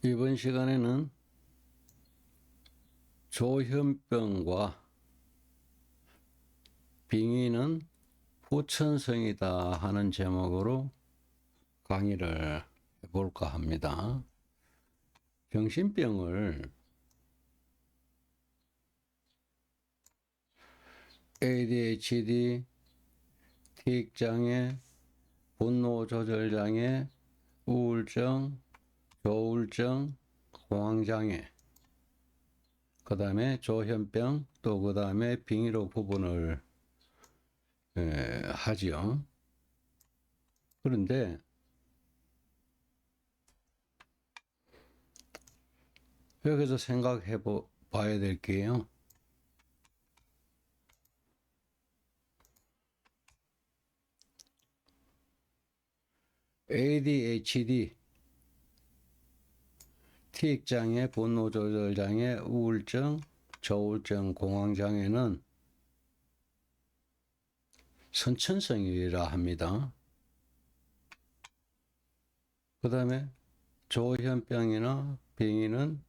이번 시간에는 조현병과 빙의는 후천성이다 하는 제목으로 강의를 해볼까 합니다. 정신병을 ADHD, 티익장애, 분노조절장애, 우울증, 조울증, 공황장애, 그 다음에 조현병, 또 그 다음에 빙의로 구분을 하지요. 그런데 여기서 생각해 봐야 될 게요. ADHD, 티익장애, 분노조절장애, 우울증, 조울증, 공황장애는 선천성이라 합니다. 그 다음에 조현병이나 빙의는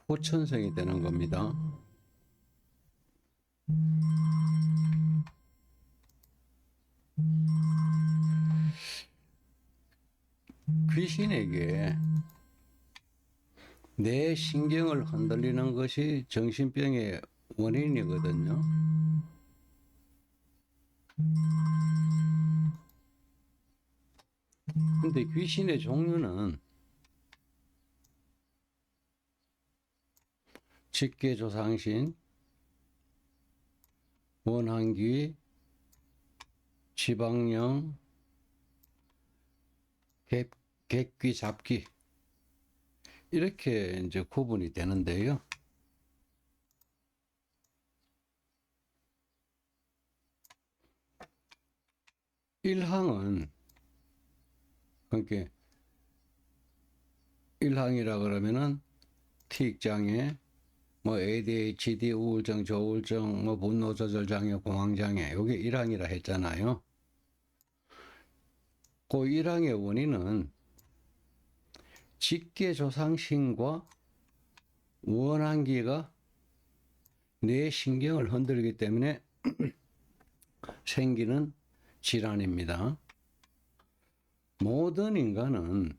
후천성이 되는 겁니다. 귀신에게 내 신경을 흔들리는 것이 정신병의 원인이거든요. 근데 귀신의 종류는 직계조상신, 원한귀, 지방령, 객귀, 잡귀 이렇게 이제 구분이 되는데요. 일항은 그러니까 일항이라 그러면은 티익장애, 뭐 ADHD, 우울증, 조울증, 뭐 분노조절장애, 공황장애, 요게 일항이라 했잖아요. 그 일항의 원인은 직계조상신과 원한기가 뇌 신경을 흔들기 때문에 생기는 질환입니다. 모든 인간은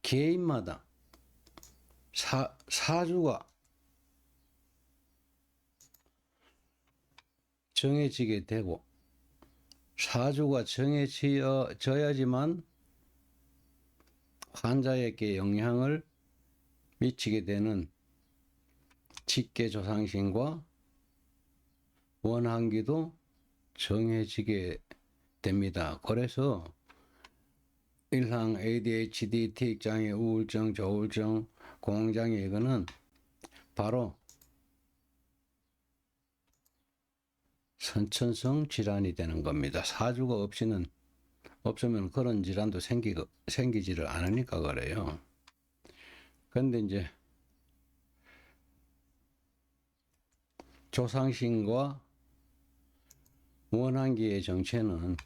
개인마다 사주가 정해지게 되고 사주가 정해져야지만 환자에게 영향을 미치게 되는 직계조상신과 원한기도 정해지게 됩니다. 그래서 일항, ADHD, 티익장애, 우울증, 조울증, 공황장애 이거는 바로 선천성 질환이 되는 겁니다. 사주가 없으면 그런 질환도 생기지를 않으니까 그래요. 그런데 이제 조상신과 원한기의 정체는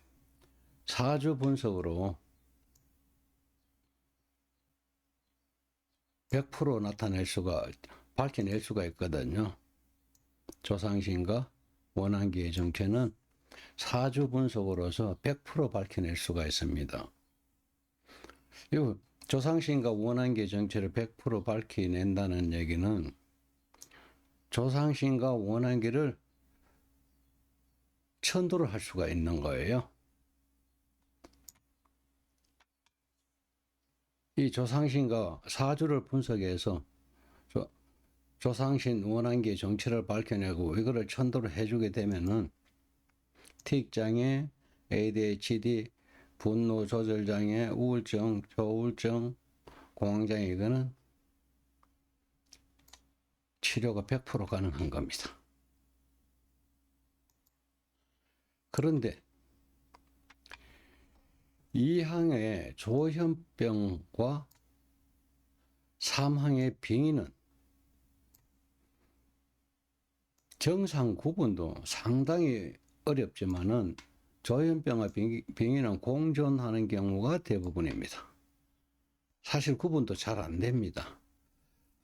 사주 분석으로 100% 밝혀낼 수가 있거든요. 조상신과 원한기의 정체는 사주 분석으로서 100% 밝혀낼 수가 있습니다. 이 조상신과 원한기의 정체를 100% 밝혀낸다는 얘기는 조상신과 원한기를 천도를 할 수가 있는 거예요. 이 조상신과 사주를 분석해서 조상신 원한기의 정체를 밝혀내고 이거를 천도를 해주게 되면은 티익장애, ADHD, 분노조절장애, 우울증, 조울증, 공황장애 이거는 치료가 100% 가능한 겁니다. 그런데 이항의 조현병과 삼항의 빙의는 정상 구분도 상당히 어렵지만은 조현병과 병이는 공존하는 경우가 대부분입니다. 사실 구분도 잘 안 됩니다.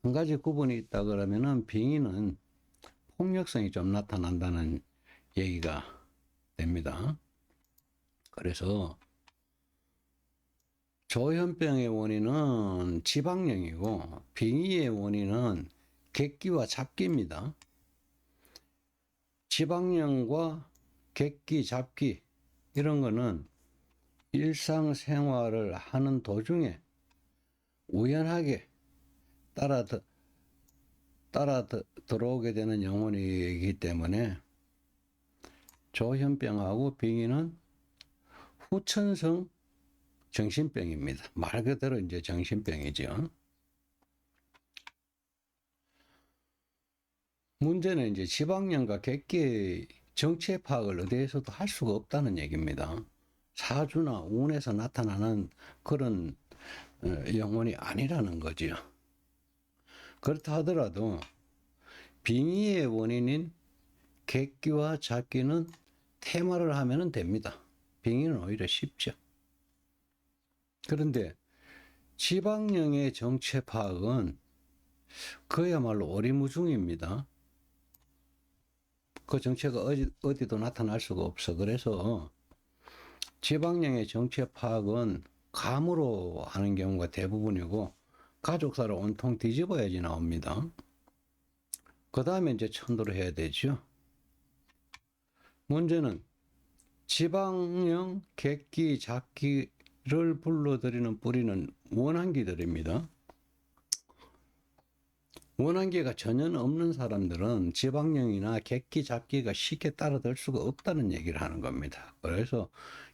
한 가지 구분이 있다 그러면은 병이는 폭력성이 좀 나타난다는 얘기가 됩니다. 그래서 조현병의 원인은 지방령이고 빙의의 원인은 객기와 잡기입니다. 지방령과 객기, 잡기 이런 거는 일상생활을 하는 도중에 우연하게 따라 들어오게 되는 영혼이기 때문에 조현병하고 빙의는 후천성 정신병입니다. 말 그대로 이제 정신병이죠. 문제는 이제 지방령과 객기의 정체 파악을 어디에서도 할 수가 없다는 얘기입니다. 사주나 운에서 나타나는 그런 영혼이 아니라는 거지요. 그렇다 하더라도 빙의의 원인인 객기와 잡기는 테마를 하면 됩니다. 빙의는 오히려 쉽죠. 그런데 지방령의 정체 파악은 그야말로 오리무중입니다. 그 정체가 어디도 나타날 수가 없어. 그래서 지방령의 정체 파악은 감으로 하는 경우가 대부분이고 가족사를 온통 뒤집어야지 나옵니다. 그 다음에 이제 천도를 해야 되죠. 문제는 지방령, 객기, 잡기를 불러들이는 뿌리는 원한기들입니다. 원한기가 전혀 없는 사람들은 지방령이나 객기, 잡기가 쉽게 따라들 수가 없다는 얘기를 하는 겁니다. 그래서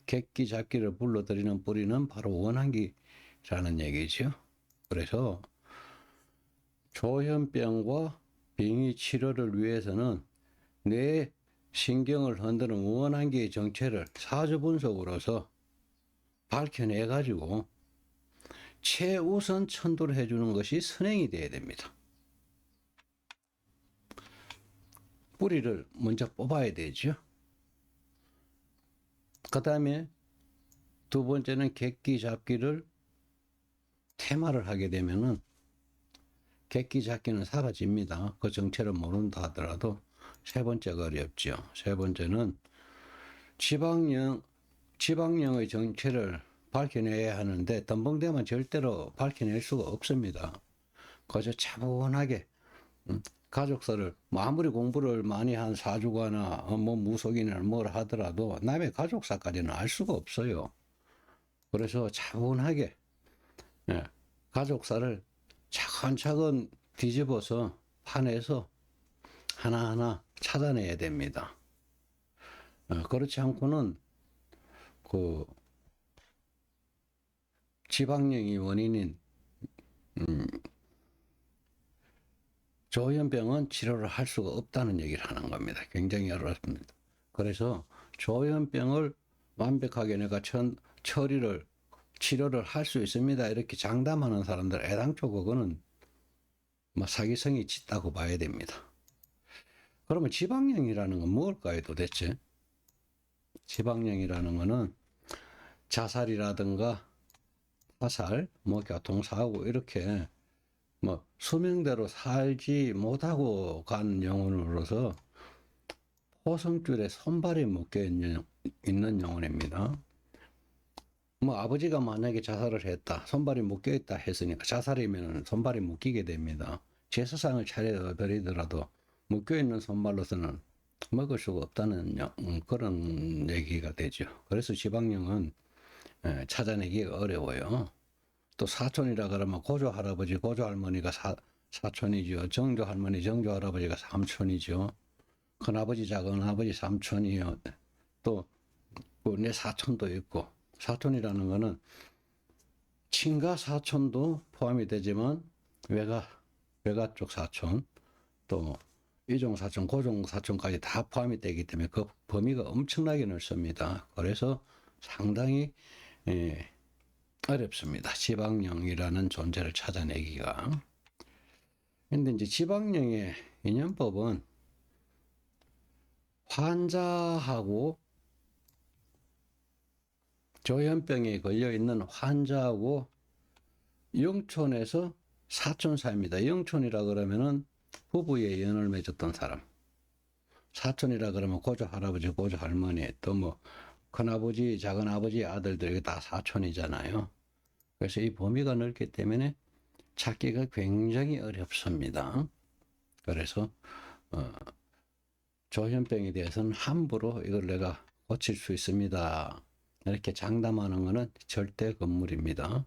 객기, 잡기를 불러들이는 뿌리는 바로 원한기라는 얘기죠. 그래서 조현병과 빙의 치료를 위해서는 뇌 신경을 흔드는 원한기의 정체를 사주 분석으로서 밝혀내 가지고 최우선 천도를 해주는 것이 선행이 되어야 됩니다. 뿌리를 먼저 뽑아야 되죠. 그 다음에 두 번째는 객기 잡기를 테마를 하게 되면은 객기 잡기는 사라집니다. 그 정체를 모른다 하더라도. 세 번째가 어렵죠. 세 번째는 지방령의 정체를 밝혀내야 하는데 덤벙대면 절대로 밝혀낼 수가 없습니다. 그저 차분하게 가족사를 아무리 공부를 많이 한 사주가나 뭐 무속인을 뭘 하더라도 남의 가족사까지는 알 수가 없어요. 그래서 차분하게 가족사를 차근차근 뒤집어서 파내서 하나하나 찾아내야 됩니다. 그렇지 않고는 그 지방령이 원인인 조현병은 치료를 할 수가 없다는 얘기를 하는 겁니다. 굉장히 어렵습니다. 그래서 조현병을 완벽하게 내가 치료를 할 수 있습니다. 이렇게 장담하는 사람들 애당초 그거는 뭐 사기성이 짙다고 봐야 됩니다. 그러면 지방령이라는 건 뭘까요, 도대체? 지방령이라는 거는 자살이라든가 타살, 뭐 교통사고 이렇게 뭐 수명대로 살지 못하고 간 영혼으로서 포성줄에 손발이 묶여 있는 영혼입니다. 뭐 아버지가 만약에 자살을 했다, 손발이 묶여 있다 했으니까 자살이면 손발이 묶이게 됩니다. 제사상을 차려드리더라도 묶여 있는 손발로서는 먹을 수가 없다는 그런 얘기가 되죠. 그래서 지방령은 찾아내기가 어려워요. 또 사촌이라 그러면 고조 할아버지, 고조 할머니가 사촌이죠. 정조 할머니, 정조 할아버지가 삼촌이죠. 큰아버지, 작은아버지 삼촌이요. 또 내 사촌도 있고, 사촌이라는 거는 친가 사촌도 포함이 되지만 외가 쪽 사촌, 또 이종 사촌, 고종 사촌까지 다 포함이 되기 때문에 그 범위가 엄청나게 넓습니다. 그래서 상당히 어렵습니다. 지방령이라는 존재를 찾아내기가. 근데 이제 지방령의 인연법은 환자하고 조현병에 걸려 있는 환자하고 영촌에서 사촌 사이입니다. 영촌이라 그러면은 부부의 연을 맺었던 사람. 사촌이라 그러면 고조 할아버지, 고조 할머니, 또 뭐 큰아버지, 작은아버지 아들들 이게 다 사촌이잖아요. 그래서 이 범위가 넓기 때문에 찾기가 굉장히 어렵습니다. 그래서 조현병에 대해서는 함부로 이걸 내가 고칠 수 있습니다. 이렇게 장담하는 것은 절대 금물입니다.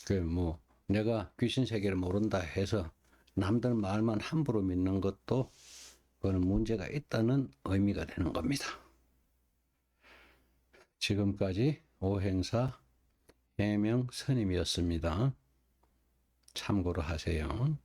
그 뭐 내가 귀신 세계를 모른다 해서 남들 말만 함부로 믿는 것도 그거는 문제가 있다는 의미가 되는 겁니다. 지금까지 오행사 해명 스님이었습니다. 참고로 하세요.